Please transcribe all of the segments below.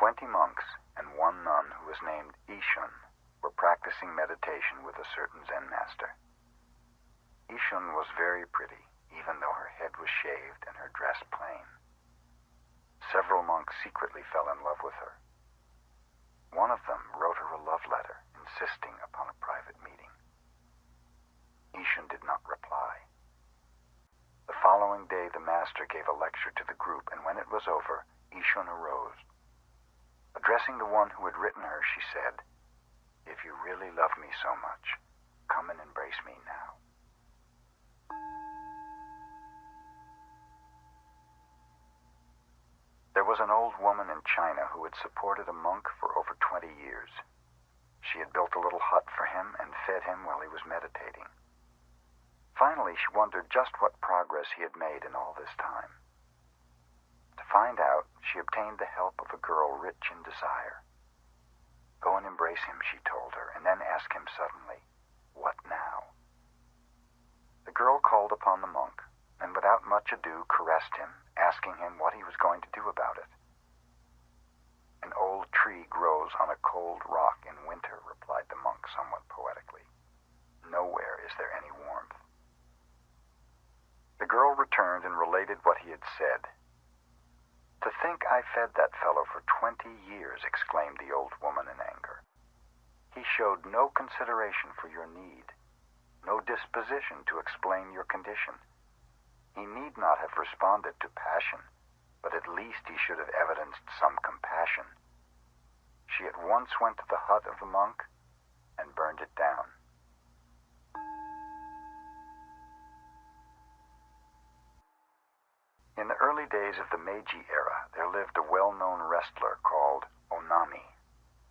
20 monks and one nun who was named Ishun were practicing meditation with a certain Zen master. Ishun was very pretty, even though her head was shaved and her dress plain. Several monks secretly fell in love with her. One of them wrote her a love letter, insisting upon a private meeting. Ishun did not reply. The following day, the master gave a lecture to the group, and when it was over, Ishun arose. Addressing the one who had written her, she said, "If you really love me so much, come and embrace me now." There was an old woman in China who had supported a monk for over 20 years. She had built a little hut for him and fed him while he was meditating. Finally, she wondered just what progress he had made in all this time. To find out, she obtained the help of a girl rich in desire. "Go and embrace him," she told her, and then asked him suddenly, "What now?" The girl called upon the monk, and without much ado caressed him, asking him what he was going to do about it. "An old tree grows on a cold rock in winter," replied the monk somewhat poetically. "Nowhere is there any warmth." The girl returned and related what he had said. "To think I fed that fellow for 20 years, exclaimed the old woman in anger. "He showed no consideration for your need, no disposition to explain your condition. He need not have responded to passion, but at least he should have evidenced some compassion." She at once went to the hut of the monk and burned it down. In the early days of the Meiji era, there lived a well-known wrestler called Onami,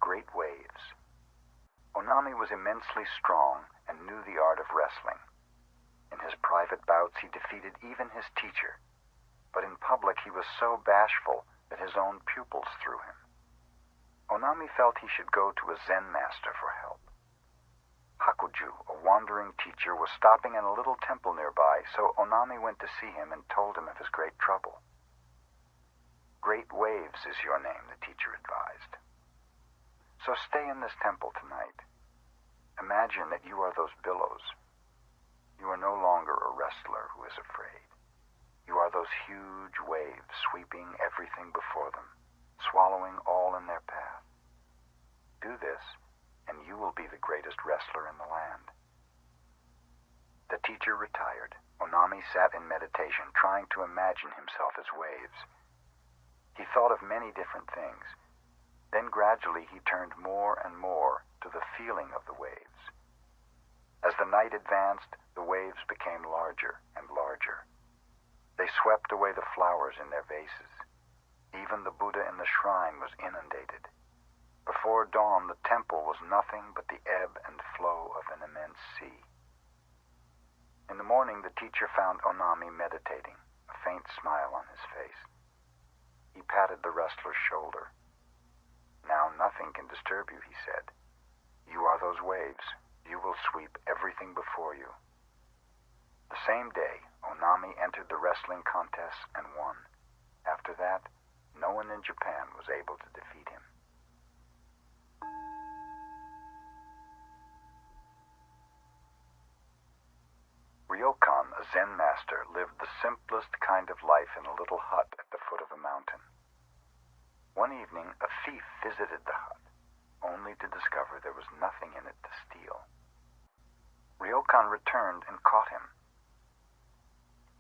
Great Waves. Onami was immensely strong and knew the art of wrestling. In his private bouts, he defeated even his teacher, but in public he was so bashful that his own pupils threw him. Onami felt he should go to a Zen master for help. Hakuju, a wandering teacher, was stopping in a little temple nearby, so Onami went to see him and told him of his great trouble. "Great Waves is your name," the teacher advised. "So stay in this temple tonight. Imagine that you are those billows. You are no longer a wrestler who is afraid. You are those huge waves sweeping everything before them, swallowing all in their path. Do this, and you will be the greatest wrestler in the land." The teacher retired. Onami sat in meditation, trying to imagine himself as waves. He thought of many different things. Then gradually he turned more and more to the feeling of the waves. As the night advanced, the waves became larger and larger. They swept away the flowers in their vases. Even the Buddha in the shrine was inundated. Before dawn, the temple was nothing but the ebb and flow of an immense sea. In the morning, the teacher found Onami meditating, a faint smile on his face. He patted the wrestler's shoulder. "Now nothing can disturb you," he said. "You are those waves. You will sweep everything before you." The same day, Onami entered the wrestling contest and won. After that, no one in Japan was able to defeat him. Ryokan, a Zen master, lived the simplest kind of life in a little hut at the foot of a mountain. One evening, a thief visited the hut, only to discover there was nothing in it to steal. Ryokan returned and caught him.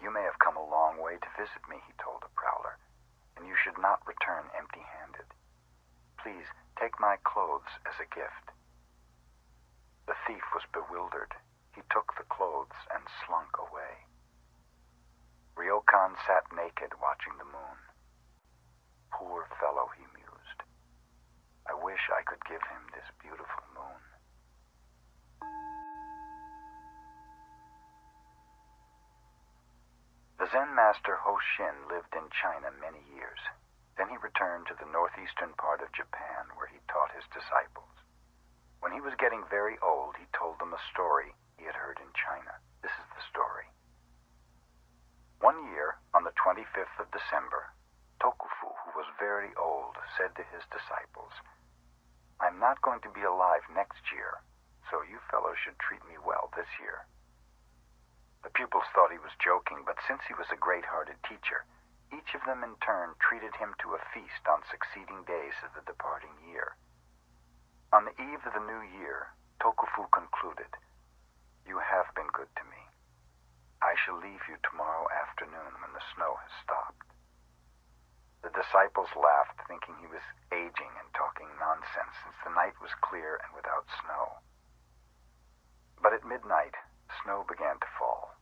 "You may have come a long way to visit me," he told the prowler, "and you should not return empty-handed. Please take my clothes as a gift." The thief was bewildered. He took the clothes and slunk away. Ryokan sat naked watching the moon. "Poor fellow," he mused. "I wish I could give him this beautiful moon." The Zen master Hoshin lived in China many years. Then he returned to the northeastern part of Japan, where he taught his disciples. When he was getting very old, he told them a story he had heard in China. This is the story. One year, on the 25th of December, Tokufu, who was very old, said to his disciples, "I'm not going to be alive next year, so you fellows should treat me well this year." The pupils thought he was joking, but since he was a great-hearted teacher, each of them in turn treated him to a feast on succeeding days of the departing year. On the eve of the new year, Tokufu concluded, "You have been good to me. I shall leave you tomorrow afternoon when the snow has stopped." The disciples laughed, thinking he was aging and talking nonsense, since the night was clear and without snow. But at midnight, snow began to fall,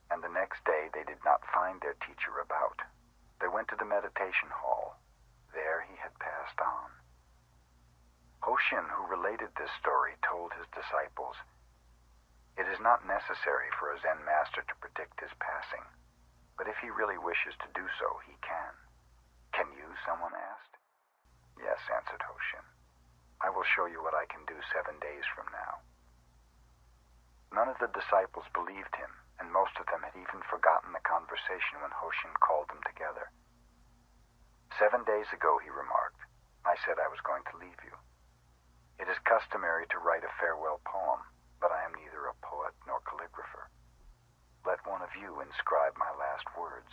and the next day they did not find their teacher about. They went to the meditation hall. There he had passed on. Hoshin, who related this story, told his disciples, "It is not necessary for a Zen master to predict his passing, but if he really wishes to do so, he can." "Can you?" someone asked. "Yes," answered Hoshin. "I will show you what I can do 7 days from now." None of the disciples believed him, and most of them had even forgotten the conversation when Hoshin called them together. "7 days ago," he remarked, "I said I was going to leave you. It is customary to write a farewell poem, but I am neither a poet nor calligrapher. Let one of you inscribe my last words."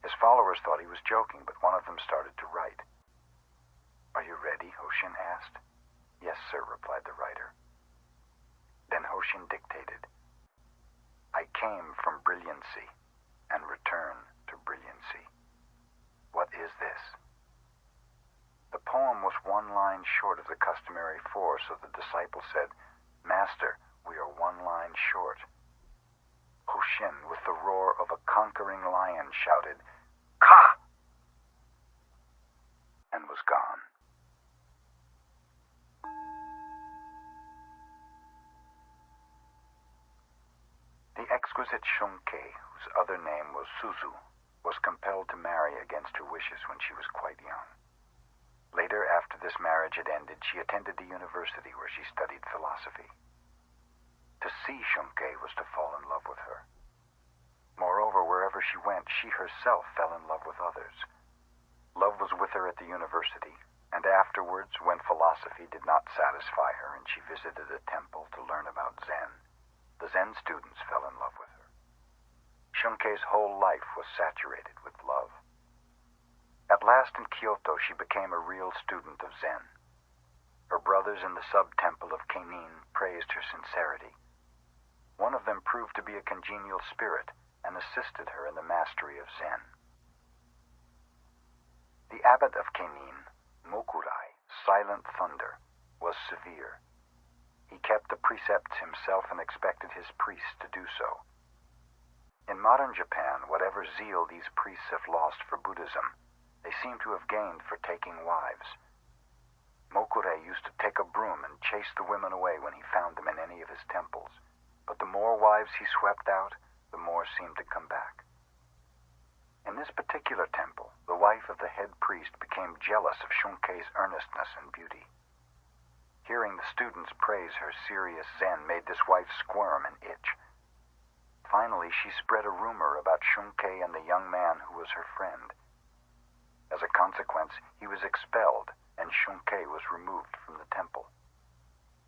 His followers thought he was joking, but one of them started to write. "Are you ready?" Hoshin asked. "Yes, sir," replied the writer. Then Hoshin dictated, "I came from brilliancy and return to brilliancy. What is this?" The poem was 1 line short of the customary 4, so the disciple said, "Master, we are 1 line short." Hoshin, with the roar of a conquering lion, shouted, "Ka!" and was gone. The exquisite Shunkei, whose other name was Suzu, was compelled to marry against her wishes when she was quite young. Later, after this marriage had ended, she attended the university where she studied philosophy. To see Shunkei was to fall in love with her. Moreover, wherever she went, she herself fell in love with others. Love was with her at the university, and afterwards, when philosophy did not satisfy her and she visited a temple to learn about Zen, the Zen students fell in love with her. Shunkei's whole life was saturated with love. At last in Kyoto, she became a real student of Zen. Her brothers in the sub-temple of Kenin praised her sincerity. One of them proved to be a congenial spirit and assisted her in the mastery of Zen. The abbot of Kenin, Mokurai, Silent Thunder, was severe. He kept the precepts himself and expected his priests to do so. In modern Japan, whatever zeal these priests have lost for Buddhism, they seem to have gained for taking wives. Mokurai used to take a broom and chase the women away when he found them in any of his temples, but the more wives he swept out, the more seemed to come back. In this particular temple, the wife of the head priest became jealous of Shunkei's earnestness and beauty. Hearing the students praise her serious Zen made this wife squirm and itch. Finally, she spread a rumor about Shunkei and the young man who was her friend. As a consequence, he was expelled, and Shunkei was removed from the temple.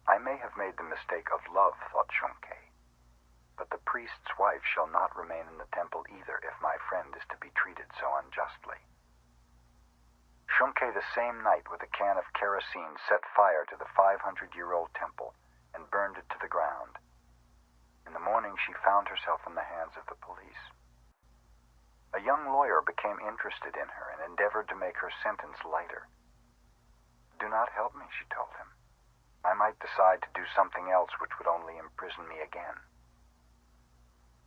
"I may have made the mistake of love," thought Shunkei, "but the priest's wife shall not remain in the temple either if my friend is to be treated so unjustly." Shunkei, the same night, with a can of kerosene, set fire to the 500-year-old temple and burned it to the ground. In the morning, she found herself in the hands of the police. A young lawyer became interested in her and endeavored to make her sentence lighter. "Do not help me," she told him. "I might decide to do something else which would only imprison me again."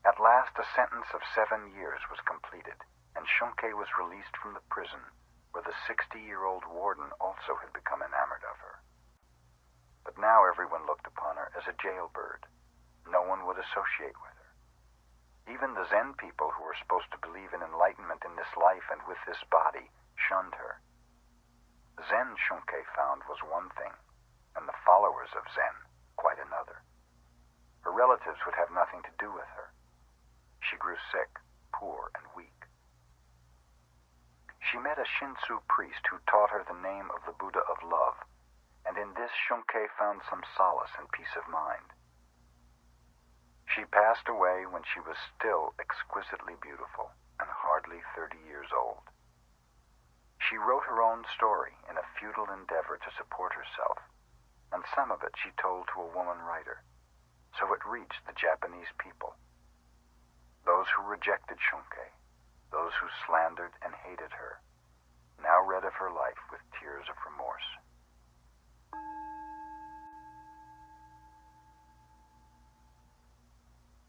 At last, a sentence of 7 years was completed, and Shunkei was released from the prison, where the 60-year-old warden also had become enamored of her. But now everyone looked upon her as a jailbird. No one would associate with her. Even the Zen people, who were supposed to believe in enlightenment in this life and with this body, shunned her. Zen, Shunkei found, was one thing, and the followers of Zen quite another. Her relatives would have nothing to do with her. She grew sick, poor, and weak. She She met a Shinsu priest who taught her the name of the Buddha of love, and in this Shunke found some solace and peace of mind. She passed away when she was still exquisitely beautiful and hardly 30 years old. She wrote her own story in a futile endeavor to support herself, and some of it she told to a woman writer, so it reached the Japanese people. Those who rejected Shunke, those who slandered and hated her, now read of her life with tears of remorse.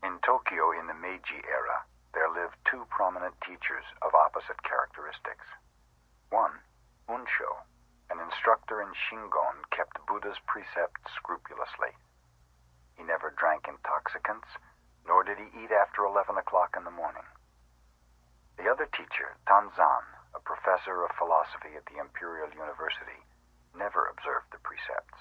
In Tokyo in the Meiji era, there lived two prominent teachers of opposite characteristics. One, Unsho, an instructor in Shingon, kept Buddha's precepts scrupulously. He never drank intoxicants, nor did he eat after 11 o'clock in the morning. The other teacher, Tanzan, a professor of philosophy at the Imperial University, never observed the precepts.